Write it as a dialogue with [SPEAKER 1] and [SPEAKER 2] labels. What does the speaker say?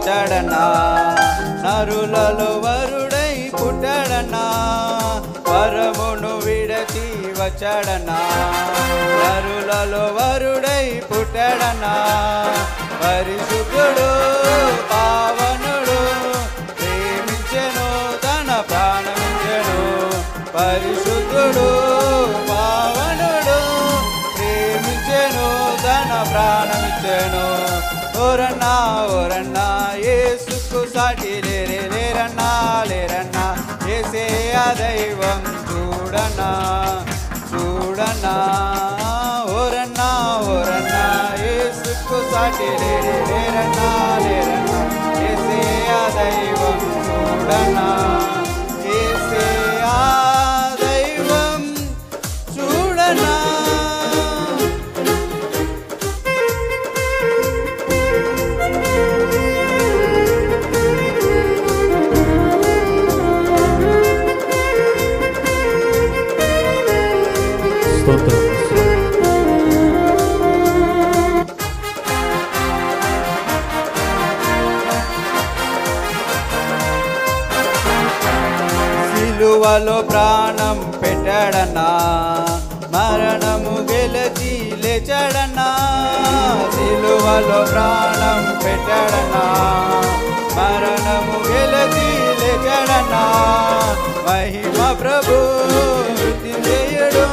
[SPEAKER 1] వచ్చాడన్నా, నరులలో వరుడై పుట్టాడన్నా, పరమును విడచి వచ్చాడన్నా, నరులలో వరుడై పుట్టాడన్నా, పరిశుద్ధుడు పావనుడు ప్రేమించెను తన ప్రాణమించెను, పరిశుద్ధుడు పావనుడు ప్రేమించెను తన ప్రాణమించెను. ఓరన్నా ఓరన్నా యేసుకు సాటి లేరే లేరన్నా లేరన్నా, యేసయ్య దైవం చూడన్నా చూడన్నా. ఓరన్నా ఓరన్నా యేసుకు సాటి లేరే లేరన్నా లేరన్నా, యేసయ్య దైవం చూడన్నా యేసయ్య దైవం చూడన్నా. సిలువలో ప్రాణం పెట్టాడన్నా, మరణము గెలిచి లేచాడన్నా, సిలువలో ప్రాణం పెట్టాడన్నా, మరణము గెలిచి లేచాడన్నా, మహిమ ప్రభు మృత్యుంజయుడు